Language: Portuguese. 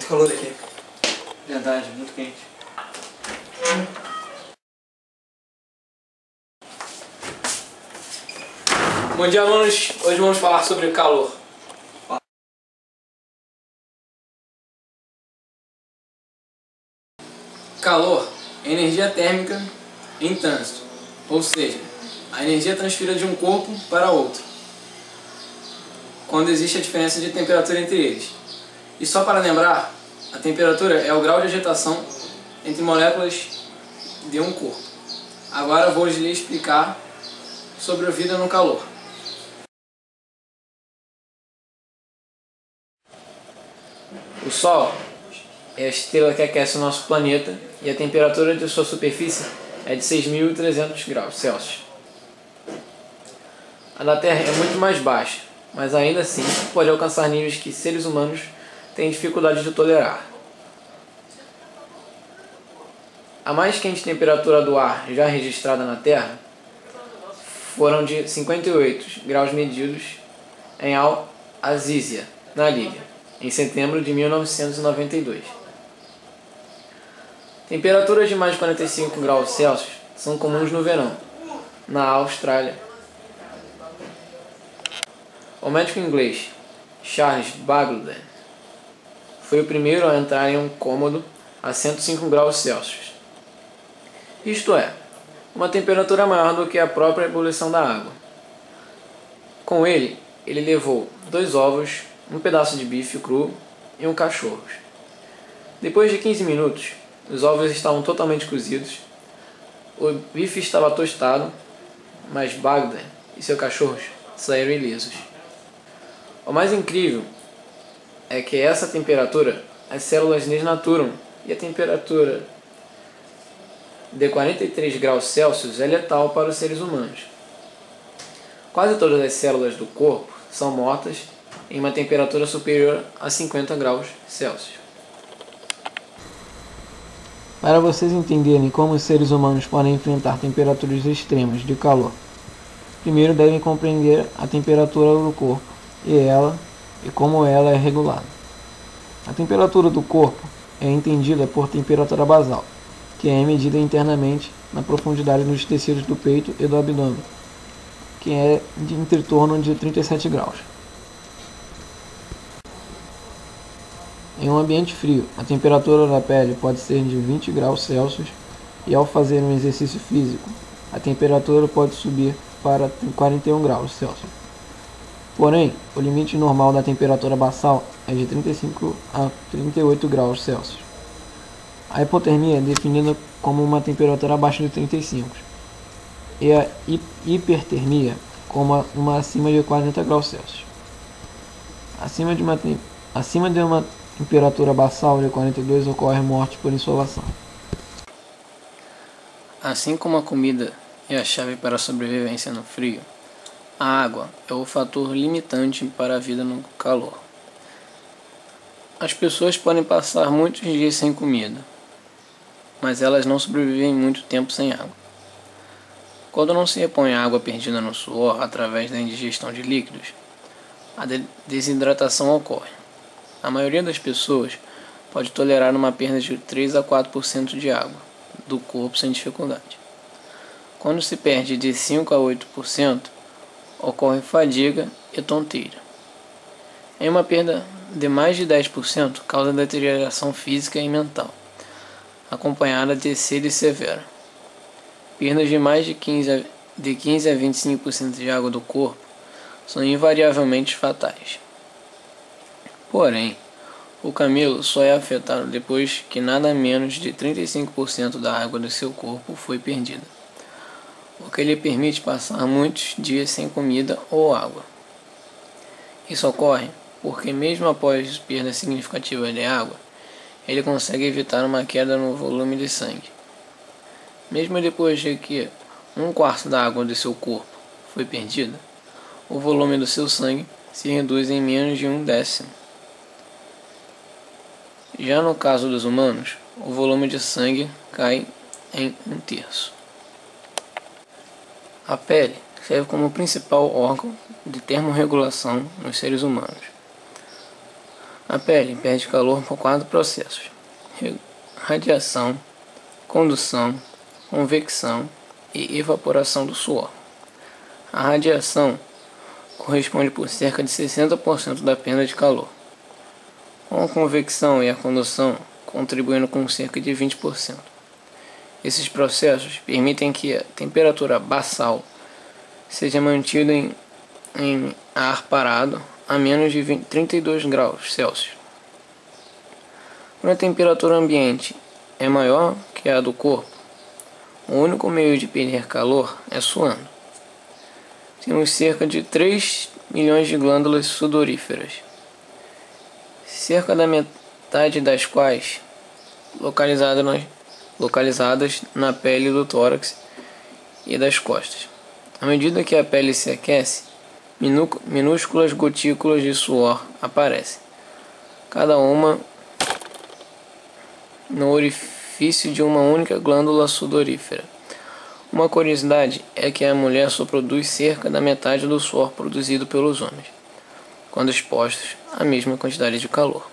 calor aqui. Verdade, muito quente. Bom dia, alunos. Hoje vamos falar sobre calor. Calor é energia térmica em trânsito, ou seja, a energia transferida de um corpo para outro, quando existe a diferença de temperatura entre eles. E só para lembrar, a temperatura é o grau de agitação entre moléculas de um corpo. Agora vou lhe explicar sobre a vida no calor. O Sol é a estrela que aquece o nosso planeta e a temperatura de sua superfície é de 6.300 graus Celsius. A da Terra é muito mais baixa, mas ainda assim pode alcançar níveis que seres humanos têm dificuldade de tolerar. A mais quente temperatura do ar já registrada na Terra foram de 58 graus medidos em Al-Azizia, na Líbia, em setembro de 1992. Temperaturas de mais de 45 graus Celsius são comuns no verão, na Austrália. O médico inglês Charles Babbage foi o primeiro a entrar em um cômodo a 105 graus Celsius. Isto é, uma temperatura maior do que a própria ebulição da água. Com ele levou 2 ovos, um pedaço de bife cru e um cachorro. Depois de 15 minutos, os ovos estavam totalmente cozidos, o bife estava tostado, mas Bagdad e seu cachorro saíram ilesos. O mais incrível é que a essa temperatura as células desnaturam e a temperatura de 43 graus Celsius é letal para os seres humanos. Quase todas as células do corpo são mortas em uma temperatura superior a 50 graus Celsius. Para vocês entenderem como os seres humanos podem enfrentar temperaturas extremas de calor, primeiro devem compreender a temperatura do corpo e como ela é regulada. A temperatura do corpo é entendida por temperatura basal, que é medida internamente na profundidade dos tecidos do peito e do abdômen, que é em torno de 37 graus. Em um ambiente frio, a temperatura da pele pode ser de 20 graus Celsius e ao fazer um exercício físico, a temperatura pode subir para 41 graus Celsius. Porém, o limite normal da temperatura basal é de 35 a 38 graus Celsius. A hipotermia é definida como uma temperatura abaixo de 35 e a hipertermia como uma acima de 40 graus Celsius. Acima de uma temperatura basal de 42 ocorre morte por insolação. Assim como a comida é a chave para a sobrevivência no frio, a água é o fator limitante para a vida no calor. As pessoas podem passar muitos dias sem comida, mas elas não sobrevivem muito tempo sem água. Quando não se repõe a água perdida no suor através da indigestão de líquidos, a desidratação ocorre. A maioria das pessoas pode tolerar uma perda de 3 a 4% de água do corpo sem dificuldade. Quando se perde de 5 a 8%, ocorre fadiga e tonteira. Em uma perda de mais de 10%, causa deterioração física e mental, acompanhada de sede severa. Perdas de mais de 15 a 25% de água do corpo são invariavelmente fatais. Porém, o camelo só é afetado depois que nada menos de 35% da água do seu corpo foi perdida, o que lhe permite passar muitos dias sem comida ou água. Isso ocorre porque, mesmo após perda significativa de água, ele consegue evitar uma queda no volume de sangue. Mesmo depois de que 1/4 da água do seu corpo foi perdida, o volume do seu sangue se reduz em menos de 1/10. Já no caso dos humanos, o volume de sangue cai em 1/3. A pele serve como principal órgão de termorregulação nos seres humanos. A pele perde calor por 4 processos: radiação, condução, convecção e evaporação do suor. A radiação corresponde por cerca de 60% da perda de calor, com a convecção e a condução contribuindo com cerca de 20%. Esses processos permitem que a temperatura basal seja mantida em ar parado a menos de 32 graus Celsius. Quando a temperatura ambiente é maior que a do corpo, o único meio de perder calor é suando. Temos cerca de 3 milhões de glândulas sudoríferas, cerca da metade das quais localizadas na pele do tórax e das costas. À medida que a pele se aquece, minúsculas gotículas de suor aparecem, cada uma no orifício de uma única glândula sudorífera. Uma curiosidade é que a mulher só produz cerca da metade do suor produzido pelos homens, quando expostos à mesma quantidade de calor.